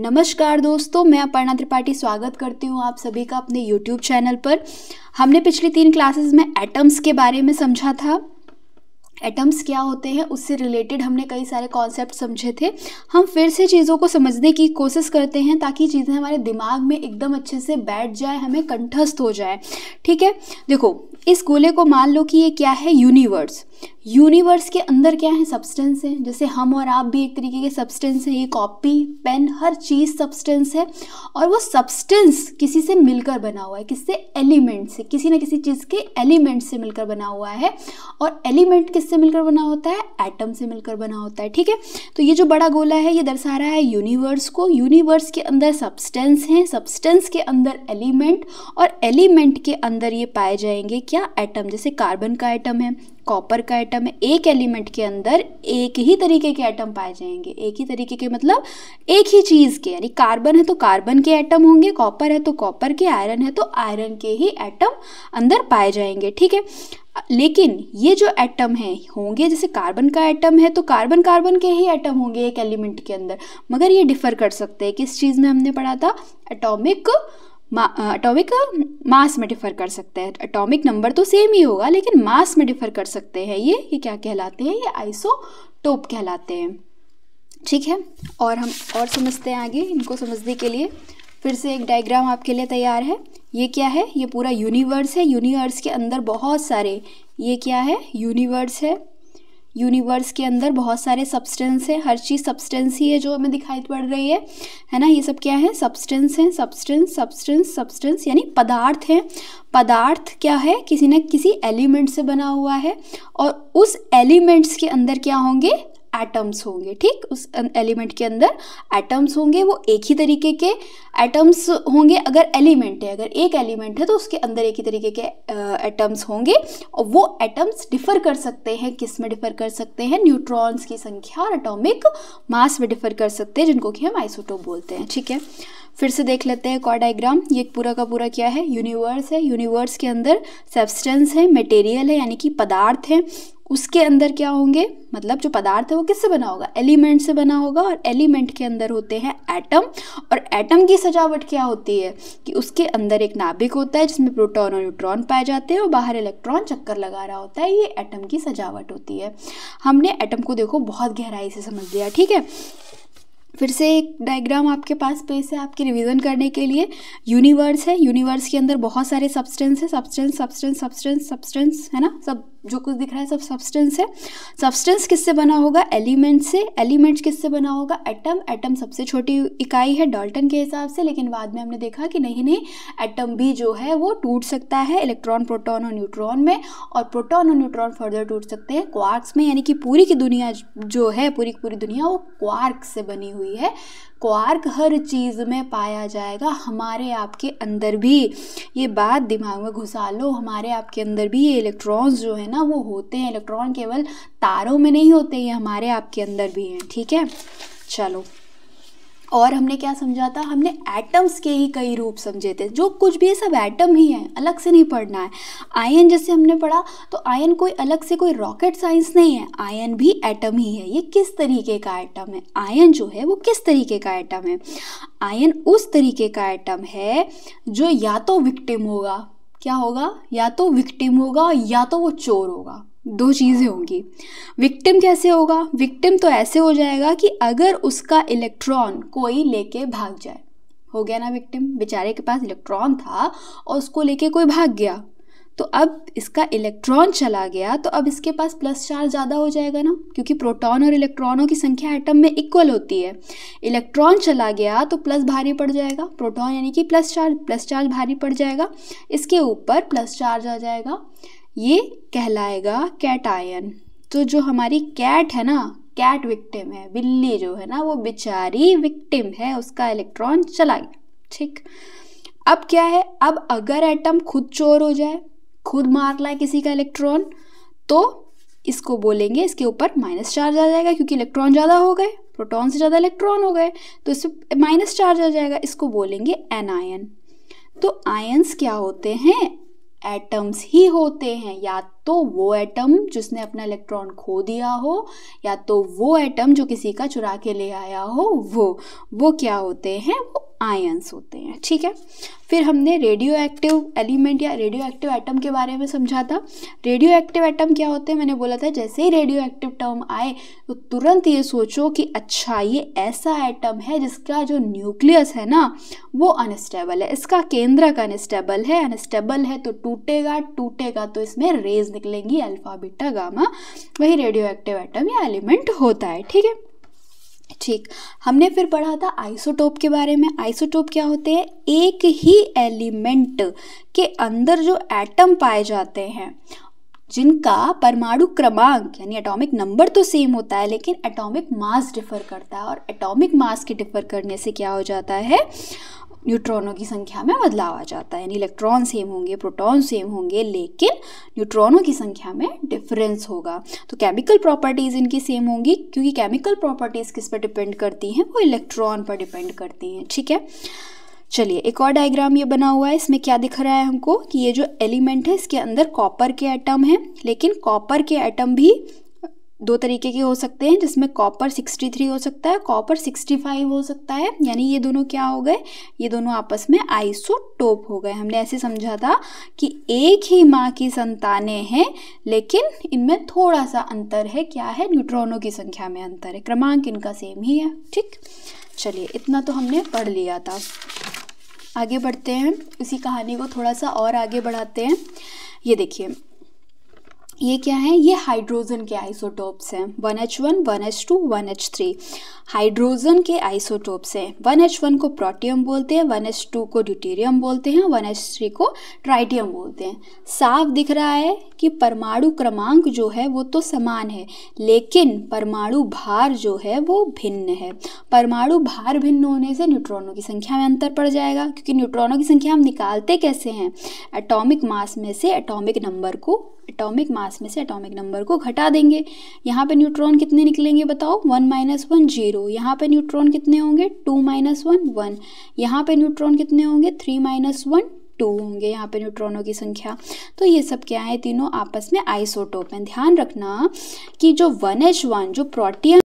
नमस्कार दोस्तों, मैं अपर्णा त्रिपाठी स्वागत करती हूँ आप सभी का अपने YouTube चैनल पर। हमने पिछली 3 क्लासेस में एटम्स के बारे में समझा था। एटम्स क्या होते हैं उससे रिलेटेड हमने कई सारे कॉन्सेप्ट समझे थे। हम फिर से चीज़ों को समझने की कोशिश करते हैं ताकि चीज़ें हमारे दिमाग में एकदम अच्छे से बैठ जाए, हमें कंठस्थ हो जाए। ठीक है, देखो इस गोले को मान लो कि ये क्या है, यूनिवर्स। यूनिवर्स के अंदर क्या है, सब्सटेंस है। जैसे हम और आप भी एक तरीके के सब्सटेंस है। ये कॉपी पेन हर चीज़ सब्सटेंस है, और वो सब्सटेंस किसी से मिलकर बना हुआ है। किससे? एलिमेंट से, किसी न किसी चीज़ के एलिमेंट से मिलकर बना हुआ है। और एलिमेंट किससे मिलकर बना होता है? एटम से मिलकर बना होता है। ठीक है, तो ये जो बड़ा गोला है ये दर्शा रहा है यूनिवर्स को। यूनिवर्स के अंदर सब्सटेंस है, सब्सटेंस के अंदर एलिमेंट, और एलिमेंट के अंदर ये पाए जाएंगे क्या? एटम। जैसे कार्बन का एटम है, कॉपर का एटम है। एक एलिमेंट के अंदर एक ही तरीके के एटम पाए जाएंगे। एक ही तरीके के मतलब एक ही चीज़ के, यानी कार्बन है तो कार्बन के एटम होंगे, कॉपर है तो कॉपर के, आयरन है तो आयरन के ही एटम अंदर पाए जाएंगे। ठीक है, लेकिन ये जो एटम है होंगे, जैसे कार्बन का एटम है तो कार्बन कार्बन के ही एटम होंगे एक एलिमेंट के अंदर, मगर ये डिफर कर सकते हैं। किस चीज़ में हमने पढ़ा था? एटॉमिक मास में डिफर कर सकते हैं। एटॉमिक नंबर तो सेम ही होगा लेकिन मास में डिफर कर सकते हैं। ये क्या कहलाते हैं? ये आइसोटोप कहलाते हैं। ठीक है, और हम और समझते हैं आगे। इनको समझने के लिए फिर से एक डायग्राम आपके लिए तैयार है। ये क्या है? ये पूरा यूनिवर्स है। यूनिवर्स के अंदर बहुत सारे, ये क्या है? यूनिवर्स है। यूनिवर्स के अंदर बहुत सारे सब्सटेंस है। हर चीज़ सब्सटेंस ही है जो हमें दिखाई पड़ रही है ना। ये सब क्या है? सब्सटेंस है। सब्सटेंस सब्सटेंस सब्सटेंस यानी पदार्थ है। पदार्थ क्या है? किसी न किसी एलिमेंट से बना हुआ है, और उस एलिमेंट्स के अंदर क्या होंगे? एटम्स होंगे। ठीक, उस एलिमेंट के अंदर एटम्स होंगे। वो एक ही तरीके के एटम्स होंगे अगर एलिमेंट है। अगर एक एलिमेंट है तो उसके अंदर एक ही तरीके के एटम्स होंगे, और वो एटम्स डिफर कर सकते हैं। किस में डिफर कर सकते हैं? न्यूट्रॉन्स की संख्या और एटॉमिक मास में डिफर कर सकते हैं, जिनको कि हम आइसोटोप बोलते हैं। ठीक है, फिर से देख लेते हैं एक और डायग्राम। ये पूरा का पूरा क्या है? यूनिवर्स है। यूनिवर्स के अंदर सब्सटेंस है, मटेरियल है, यानी कि पदार्थ है। उसके अंदर क्या होंगे? मतलब जो पदार्थ है वो किससे बना होगा? एलिमेंट से बना होगा, और एलिमेंट के अंदर होते हैं एटम। और एटम की सजावट क्या होती है कि उसके अंदर एक नाभिक होता है जिसमें प्रोटॉन और न्यूट्रॉन पाए जाते हैं, और बाहर इलेक्ट्रॉन चक्कर लगा रहा होता है। ये एटम की सजावट होती है। हमने एटम को देखो बहुत गहराई से समझ लिया। ठीक है, फिर से एक डायग्राम आपके पास पेश है आपकी रिवीजन करने के लिए। यूनिवर्स है। यूनिवर्स के अंदर बहुत सारे सब्सटेंस है। सब्सटेंस सब्सटेंस सब्सटेंस सब्सटेंस है ना, सब जो कुछ दिख रहा है सब सब्सटेंस है। सब्सटेंस किससे बना होगा? एलिमेंट से। एलिमेंट किससे बना होगा? एटम। एटम सबसे छोटी इकाई है डाल्टन के हिसाब से, लेकिन बाद में हमने देखा कि नहीं, एटम भी जो है वो टूट सकता है इलेक्ट्रॉन, प्रोटॉन और न्यूट्रॉन में, और प्रोटॉन और न्यूट्रॉन फर्दर टूट सकते हैं क्वार्क्स में। यानी कि पूरी की दुनिया जो है, पूरी की पूरी दुनिया वो क्वार्क से बनी हुई है। क्वार्क हर चीज़ में पाया जाएगा, हमारे आपके अंदर भी। ये बात दिमाग में घुसा लो, हमारे आपके अंदर भी ये इलेक्ट्रॉन्स जो है ना वो होते हैं। इलेक्ट्रॉन केवल तारों में नहीं होते, ये हमारे आपके अंदर भी हैं। ठीक है, चलो, और हमने क्या समझा था? हमने एटम्स के ही कई रूप समझे थे। जो कुछ भी है सब एटम ही है, अलग से नहीं पढ़ना है। आयन जैसे हमने पढ़ा, तो आयन कोई अलग से कोई रॉकेट साइंस नहीं है, आयन भी एटम ही है। ये किस तरीके का एटम है? आयन जो है वो किस तरीके का एटम है? आयन उस तरीके का एटम है जो या तो विक्टिम होगा, क्या होगा? या तो विक्टिम होगा या तो वो चोर होगा। 2 चीज़ें होंगी। विक्टिम कैसे होगा? विक्टिम तो ऐसे हो जाएगा कि अगर उसका इलेक्ट्रॉन कोई लेके भाग जाए, हो गया ना विक्टिम। बेचारे के पास इलेक्ट्रॉन था और उसको लेके कोई भाग गया, तो अब इसका इलेक्ट्रॉन चला गया, तो अब इसके पास प्लस चार्ज ज़्यादा हो जाएगा ना, क्योंकि प्रोटॉन और इलेक्ट्रॉनों की संख्या एटम में इक्वल होती है। इलेक्ट्रॉन चला गया तो प्लस भारी पड़ जाएगा, प्रोटॉन यानी कि प्लस चार्ज भारी पड़ जाएगा, इसके ऊपर प्लस चार्ज आ जाएगा। ये कहलाएगा कैटायन। तो जो हमारी कैट है ना, कैट विक्टिम है। बिल्ली जो है ना वो बेचारी विक्टिम है, उसका इलेक्ट्रॉन चला गया। ठीक, अब क्या है? अब अगर एटम खुद चोर हो जाए, खुद मार लाए किसी का इलेक्ट्रॉन, तो इसको बोलेंगे, इसके ऊपर माइनस चार्ज आ जाएगा, क्योंकि इलेक्ट्रॉन ज़्यादा हो गए, प्रोटॉन से ज़्यादा इलेक्ट्रॉन हो गए, तो इस पर माइनस चार्ज आ जाएगा। इसको बोलेंगे एनायन। तो आयंस क्या होते हैं? एटम्स ही होते हैं, या तो वो एटम जिसने अपना इलेक्ट्रॉन खो दिया हो, या तो वो एटम जो किसी का चुरा के ले आया हो, वो क्या होते हैं, वो आयंस होते हैं। ठीक है, फिर हमने रेडियो एक्टिव एलिमेंट या रेडियो एक्टिव एटम के बारे में समझा था। रेडियो एक्टिव एटम क्या होते हैं, मैंने बोला था जैसे ही रेडियो एक्टिव टर्म आए तो तुरंत ये सोचो कि अच्छा ये ऐसा एटम है जिसका जो न्यूक्लियस है ना वो अनस्टेबल है, इसका केंद्रक अनस्टेबल है तो टूटेगा तो इसमें रेज निकलेंगी अल्फा बीटा गामा, वही रेडियो एक्टिव एटम या एलिमेंट होता है। ठीक है, ठीक, हमने फिर पढ़ा था आइसोटोप के बारे में। आइसोटोप क्या होते हैं, एक ही एलिमेंट के अंदर जो एटम पाए जाते हैं जिनका परमाणु क्रमांक यानी एटॉमिक नंबर तो सेम होता है लेकिन एटॉमिक मास डिफर करता है, और एटॉमिक मास के डिफर करने से क्या हो जाता है, न्यूट्रॉनों की संख्या में बदलाव आ जाता है। यानी इलेक्ट्रॉन सेम होंगे, प्रोटॉन सेम होंगे, लेकिन न्यूट्रॉनों की संख्या में डिफरेंस होगा। तो केमिकल प्रॉपर्टीज़ इनकी सेम होंगी, क्योंकि केमिकल प्रॉपर्टीज़ किस पर डिपेंड करती हैं, वो इलेक्ट्रॉन पर डिपेंड करती हैं। ठीक है, चलिए एक और डायग्राम ये बना हुआ है, इसमें क्या दिख रहा है हमको कि ये जो एलिमेंट है इसके अंदर कॉपर के एटम हैं, लेकिन कॉपर के एटम भी दो तरीके के हो सकते हैं, जिसमें कॉपर 63 हो सकता है, कॉपर 65 हो सकता है। यानी ये दोनों क्या हो गए, ये दोनों आपस में आइसोटोप हो गए। हमने ऐसे समझा था कि एक ही माँ की संतानें हैं लेकिन इनमें थोड़ा सा अंतर है, क्या है, न्यूट्रॉनों की संख्या में अंतर है, क्रमांक इनका सेम ही है। ठीक, चलिए इतना तो हमने पढ़ लिया था। आगे बढ़ते हैं, इसी कहानी को थोड़ा सा और आगे बढ़ाते हैं। ये देखिए, ये क्या है, ये हाइड्रोजन के आइसोटोप्स हैं, 1H1, 1H2, 1H3। हाइड्रोजन के आइसोटोप्स हैं, 1H1 को प्रोटियम बोलते हैं, 1H2 को ड्यूटेरियम बोलते हैं, 1H3 को ट्राइटियम बोलते हैं। साफ दिख रहा है कि परमाणु क्रमांक जो है वो तो समान है, लेकिन परमाणु भार जो है वो भिन्न है। परमाणु भार भिन्न होने से न्यूट्रॉनों की संख्या में अंतर पड़ जाएगा, क्योंकि न्यूट्रॉनों की संख्या हम निकालते कैसे हैं, एटॉमिक मास में से एटॉमिक नंबर को घटा देंगे। यहाँ पे न्यूट्रॉन कितने निकलेंगे बताओ, 1 - 1 0। यहाँ पे न्यूट्रॉन कितने होंगे, 2 - 1 1। यहाँ पे न्यूट्रॉन कितने होंगे, 3 - 1 2 होंगे यहाँ पे न्यूट्रॉनों की संख्या। तो ये सब क्या है, तीनों आपस में आइसोटोप हैं। ध्यान रखना कि जो 1H1 जो प्रोटियम